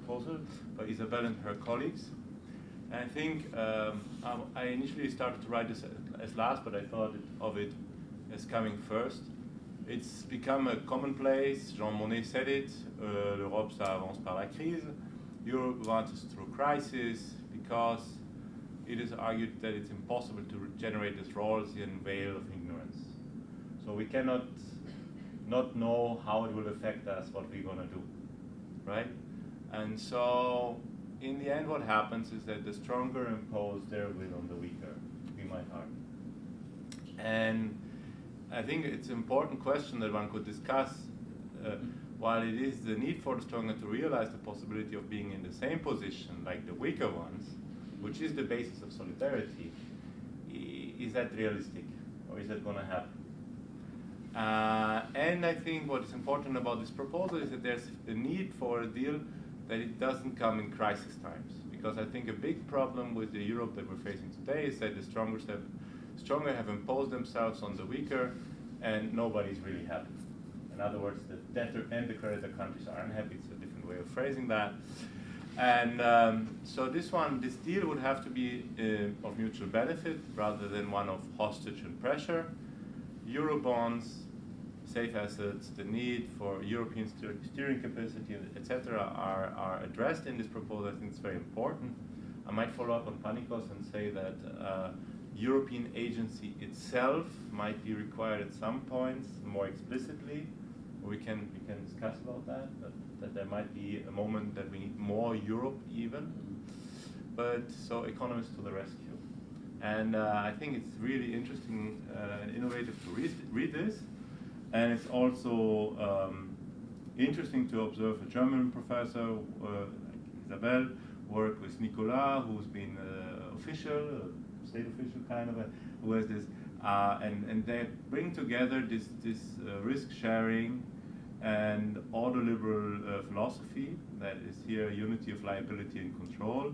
proposal by Isabel and her colleagues. And I think I initially started to write this as last, but I thought of it as coming first. It's become a commonplace. Jean Monnet said it. L'Europe, ça avance par la crise. Europe advances through crisis because it is argued that it's impossible to generate this Rawlsian veil of ignorance. So we cannot not know how it will affect us, what we're going to do, right? And so in the end, what happens is that the stronger impose their will on the weaker, we might argue. And I think it's an important question that one could discuss. While it is the need for the stronger to realize the possibility of being in the same position like the weaker ones, which is the basis of solidarity, is that realistic, or is that going to happen? And I think what is important about this proposal is that there's a need for a deal that it doesn't come in crisis times. Because I think a big problem with the Europe that we're facing today is that the stronger have imposed themselves on the weaker, and nobody's really happy. In other words, the debtor and the creditor countries are unhappy. It's a different way of phrasing that. And so this deal would have to be of mutual benefit rather than one of hostage and pressure. Eurobonds, safe assets, the need for European steering capacity, etc., are addressed in this proposal. I think it's very important. I might follow up on Panicos and say that European agency itself might be required at some points more explicitly. We can discuss about that, but that there might be a moment that we need more Europe even. But so economists to the rescue. And I think it's really interesting and innovative to read this. And it's also interesting to observe a German professor, Isabel, work with Nicolas, who's been official, state official kind of, who has this, and they bring together this risk sharing and ordoliberal philosophy that is here unity of liability and control.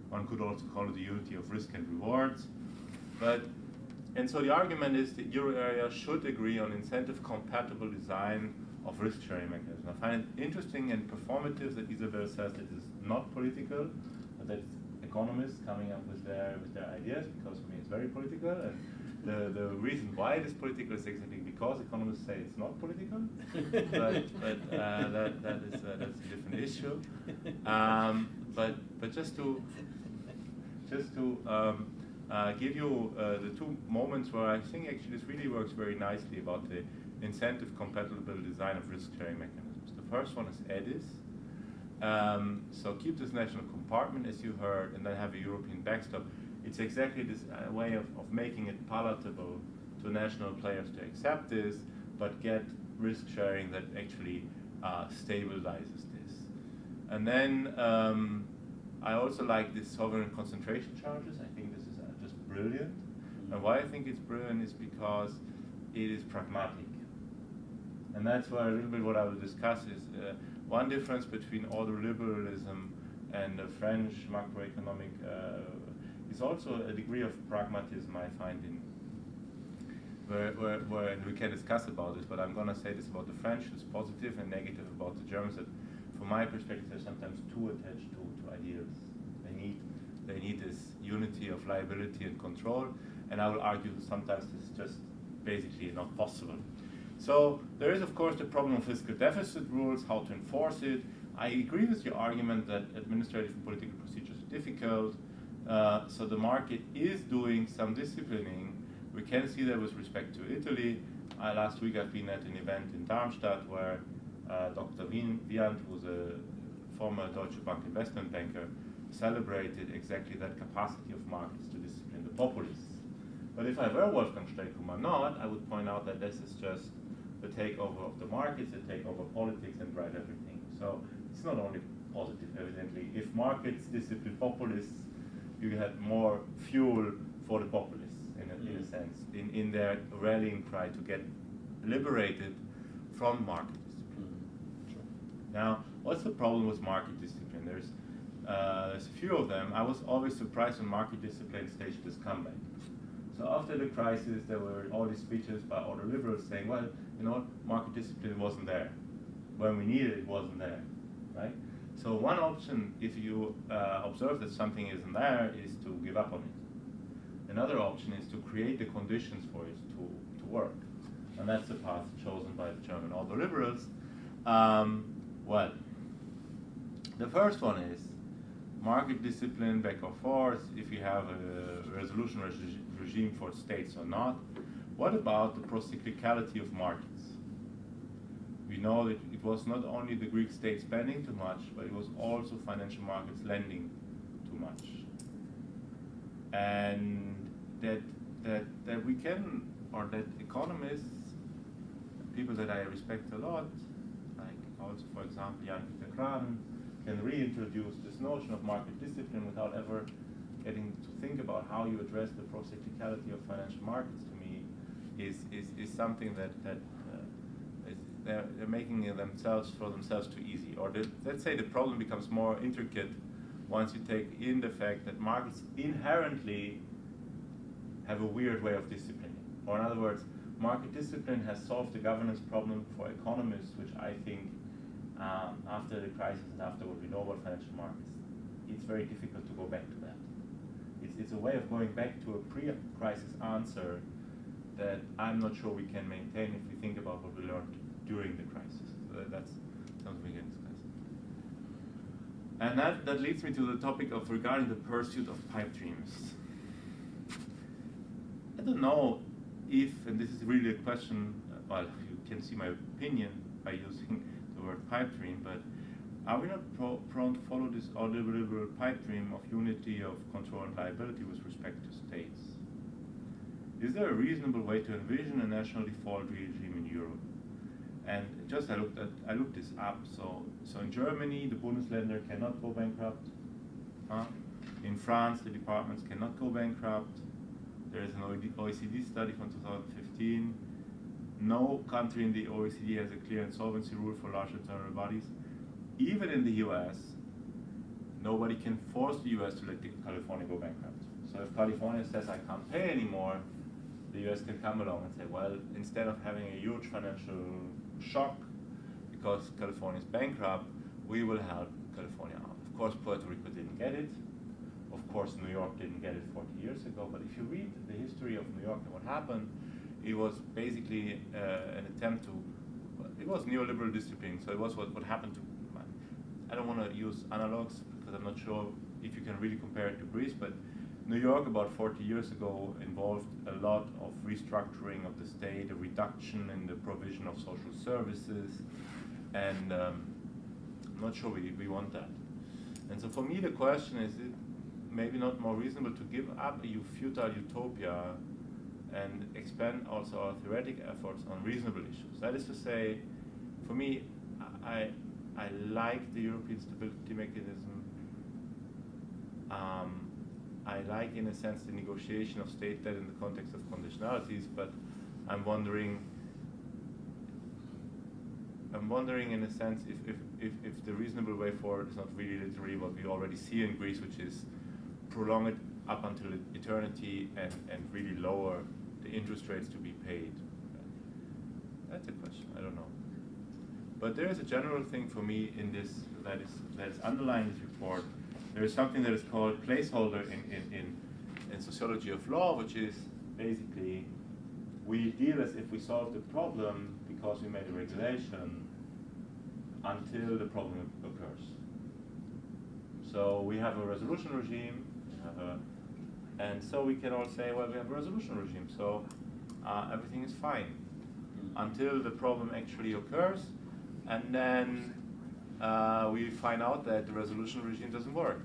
One could also call it the unity of risk and rewards. And so the argument is the euro area should agree on incentive-compatible design of risk-sharing mechanisms. I find it interesting and performative that Isabel says that it is not political, but that it's economists coming up with their ideas, because for me it's very political. And the reason why it is political is exactly because economists say it's not political, but that's a different issue. But just to give you the two moments where I think actually this really works very nicely about the incentive-compatible design of risk-sharing mechanisms. The first one is EDIS. So keep this national compartment, as you heard, and then have a European backstop. It's exactly this way of making it palatable to national players to accept this, but get risk-sharing that actually stabilizes this. And then I also like these sovereign concentration charges. I think this is just brilliant. And why I think it's brilliant is because it is pragmatic. And that's why a little bit what I will discuss is one difference between ordoliberalism and the French macroeconomic is also a degree of pragmatism I find in where and we can discuss about this, but I'm going to say this about the French, it's positive and negative about the Germans, that from my perspective they're sometimes too attached to ideals. They need this unity of liability and control, and I will argue that sometimes this is just basically not possible. So there is of course the problem of fiscal deficit rules, how to enforce it. I agree with your argument that administrative and political procedures are difficult, so the market is doing some disciplining. We can see that with respect to Italy. Last week I've been at an event in Darmstadt where Dr. Wiant, who's a former Deutsche Bank investment banker, celebrated exactly that capacity of markets to discipline the populists. But if I were Wolfgang Streeck not, I would point out that this is just the takeover of the markets, the takeover of politics, and drive everything. So it's not only positive, evidently. If markets discipline populists, you have more fuel for the populists, in a sense, in their rallying cry to get liberated from market discipline. Now, what's the problem with market discipline? There's a few of them. I was always surprised when market discipline staged this comeback. So after the crisis, there were all these speeches by all the liberals saying, well, market discipline wasn't there. When we needed it, it wasn't there, right? So one option, if you observe that something isn't there, is to give up on it. Another option is to create the conditions for it to work. And that's the path chosen by the German autoliberals. Well, the first one is market discipline back and forth, if you have a resolution regime for states or not. What about the procyclicality of markets? We know that it was not only the Greek state spending too much, but it was also financial markets lending too much. And that we can, or that economists, people that I respect a lot, like also, for example, Jan-Peter Kranen, can reintroduce this notion of market discipline without ever getting to think about how you address the procyclicality of financial markets. To me, is something that they're making themselves too easy. Or let's say the problem becomes more intricate once you take in the fact that markets inherently have a weird way of disciplining. Or in other words, market discipline has solved the governance problem for economists, which I think after the crisis and after what we know about financial markets, it's very difficult to go back to that. It's a way of going back to a pre-crisis answer that I'm not sure we can maintain if we think about what we learned during the crisis. So that's something we can discuss. And that leads me to the topic of regarding the pursuit of pipe dreams. I don't know if, and this is really a question, well, you can see my opinion by using the word pipe dream, but are we not prone to follow this liberal pipe dream of unity of control and liability with respect to states? Is there a reasonable way to envision a national default regime in Europe? And just I looked this up. So in Germany, the Bundesländer cannot go bankrupt. In France, the departments cannot go bankrupt. There is an OECD study from 2015. No country in the OECD has a clear insolvency rule for large internal bodies. Even in the US, nobody can force the US to let California go bankrupt. So if California says, I can't pay anymore, the US can come along and say, well, instead of having a huge financial shock because California is bankrupt, we will help California out. Of course, Puerto Rico didn't get it. Of course, New York didn't get it 40 years ago. But if you read the history of New York and what happened, it was basically an attempt to, it was neoliberal discipline. So it was what happened to, I don't want to use analogs because I'm not sure if you can really compare it to Greece, but New York about 40 years ago involved a lot of restructuring of the state, a reduction in the provision of social services, and I'm not sure we want that. And so for me the question is, it maybe not more reasonable to give up a futile utopia and expend also our theoretic efforts on reasonable issues? That is to say, for me, I like the European stability mechanism. I like, in a sense, the negotiation of state debt in the context of conditionalities, but I'm wondering in a sense if the reasonable way forward is not really literally what we already see in Greece, which is prolong it up until eternity and really lower the interest rates to be paid. That's a question, I don't know. But there is a general thing for me in this that is underlying this report. There is something that is called placeholder in sociology of law, which is basically we deal as if we solve the problem because we made a regulation until the problem occurs. So we have a resolution regime, and so we can all say, well, we have a resolution regime, so everything is fine until the problem actually occurs, and then we find out that the resolution regime doesn't work.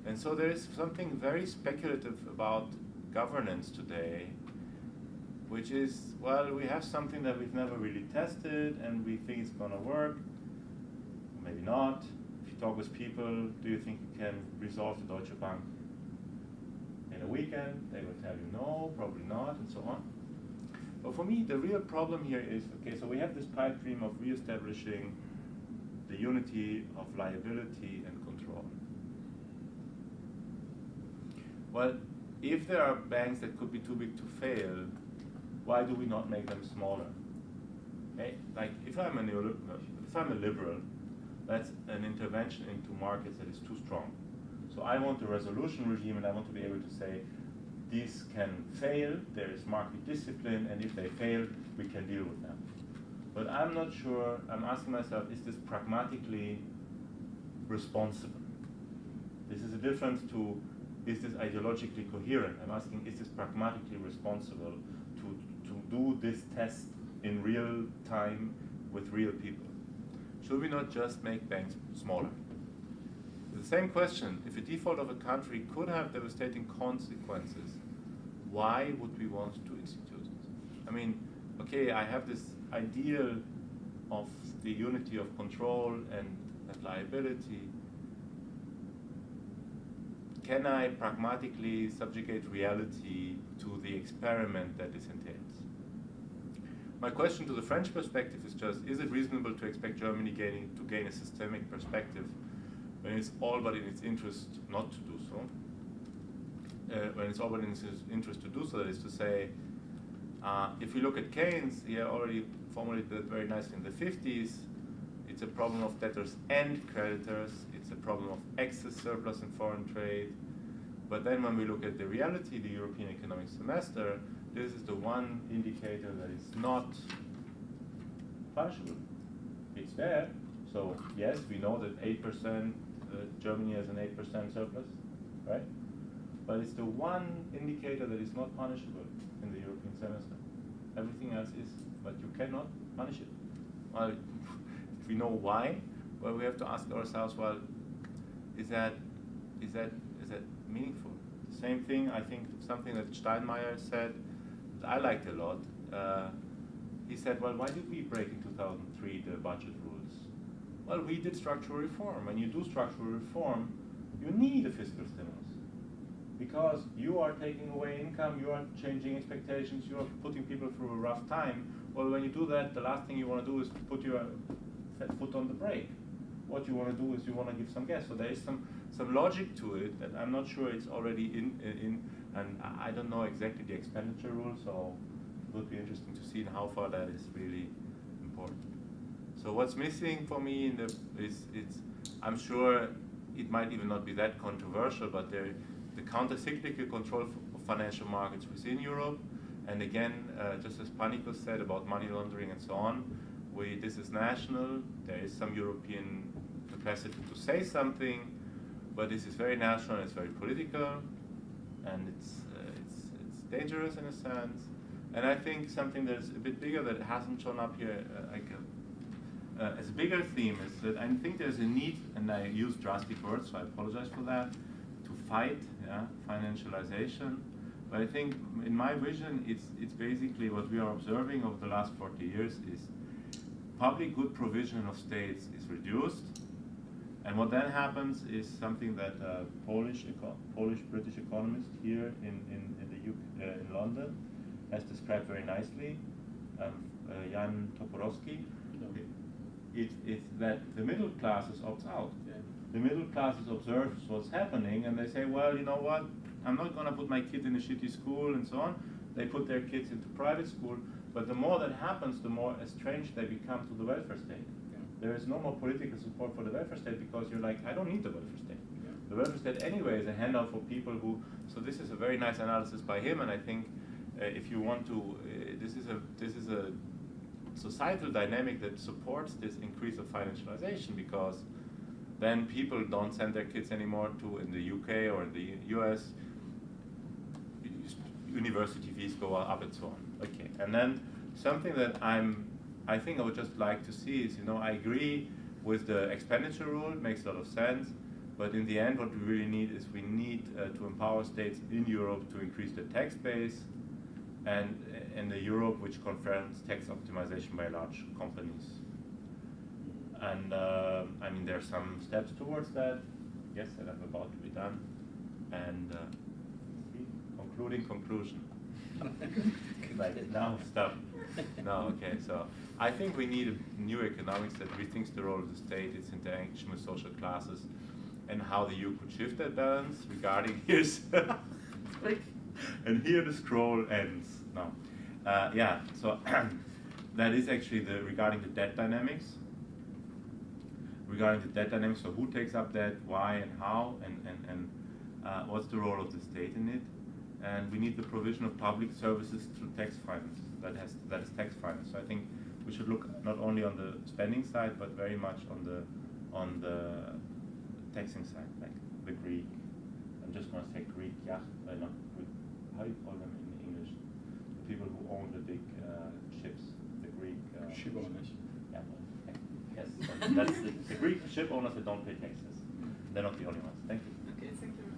And so there is something very speculative about governance today, which is, well, we have something that we've never really tested and we think it's going to work, maybe not. If you talk with people, do you think you can resolve the Deutsche Bank in a weekend? They will tell you no, probably not, and so on. But for me, the real problem here is, okay, so we have this pipe dream of reestablishing the unity of liability and control. Well, if there are banks that could be too big to fail, why do we not make them smaller? Okay? Like, if I'm a liberal, that's an intervention into markets that is too strong. So I want a resolution regime, and I want to be able to say, these can fail, there is market discipline, and if they fail, we can deal with them. But I'm not sure, I'm asking myself, is this pragmatically responsible? This is a difference to, is this ideologically coherent? I'm asking, is this pragmatically responsible to do this test in real time with real people? Should we not just make banks smaller? The same question, if a default of a country could have devastating consequences, why would we want to institute it? I mean, okay, I have this ideal of the unity of control and liability. Can I pragmatically subjugate reality to the experiment that this entails? My question to the French perspective is just, is it reasonable to expect Germany to gain a systemic perspective when it's all but in its interest not to do so? When it's all but in its interest to do so, that is to say, if we look at Keynes, he already formulated that very nicely in the 50s. It's a problem of debtors and creditors. It's a problem of excess surplus in foreign trade. But then when we look at the reality, the European economic semester, this is the one indicator that is not punishable. It's there. So yes, we know that 8%, Germany has an 8% surplus, right? But it's the one indicator that is not punishable in the European semester. Everything else is, but you cannot punish it. Well, if we know why, well, we have to ask ourselves, well, is that meaningful? The same thing, I think, something that Steinmeier said, that I liked a lot. He said, well, why did we break in 2003 the budget rules? Well, we did structural reform. When you do structural reform, you need a fiscal stimulus. Because you are taking away income, you are changing expectations, you are putting people through a rough time. Well, when you do that, the last thing you want to do is put your foot on the brake. What you want to do is you want to give some gas. So there is some logic to it that I'm not sure it's already in, and I don't know exactly the expenditure rule, so it would be interesting to see how far that is really important. So what's missing for me in I'm sure it might even not be that controversial, but the counter-cyclical control of financial markets within Europe, and again, just as Panicos said about money laundering and so on, this is national, there is some European capacity to say something, but this is very national, it's very political, and it's dangerous in a sense. And I think something that's a bit bigger that hasn't shown up here as a bigger theme is that I think there's a need, and I use drastic words, so I apologize for that, to fight financialization. But I think in my vision, it's basically what we are observing over the last 40 years is public good provision of states is reduced. And what then happens is something that a Polish-British economist here in London has described very nicely, Jan Toporowski. It's that the middle classes opts out. Yeah. The middle classes observes what's happening and they say, well, you know what, I'm not going to put my kid in a shitty school and so on. They put their kids into private school, but the more that happens, the more estranged they become to the welfare state. Yeah. There is no more political support for the welfare state because you're like, I don't need the welfare state. Yeah. The welfare state anyway is a handout for people who, so this is a very nice analysis by him, and I think if you want to, this is a societal dynamic that supports this increase of financialization, because then people don't send their kids anymore to, in the UK or in the US, university fees go up and so on. Okay, and then something that I think I would just like to see is, I agree with the expenditure rule, it makes a lot of sense, but in the end what we really need is we need to empower states in Europe to increase their tax base, and in the Europe which confirms tax optimization by large companies. And I mean, there are some steps towards that, yes, that are about to be done. And conclusion. Like, now stop. No, okay, so I think we need a new economics that rethinks the role of the state, its interaction with social classes, and how the EU could shift that balance regarding here's and here the scroll ends. No. Yeah, so that is actually regarding the debt dynamics. regarding the debt dynamics, so who takes up debt, why and how, and what's the role of the state in it. And we need the provision of public services through tax finance. That is tax finance. So I think we should look not only on the spending side, but very much on the taxing side, like the Greek. I'm just going to say Greek yacht, not Greek. How do you call them in English? The people who own the big ships, the Greek ship owners. Yeah, yes, that's the Greek ship owners that don't pay taxes. They're not the only ones. Thank you. Okay, thank you.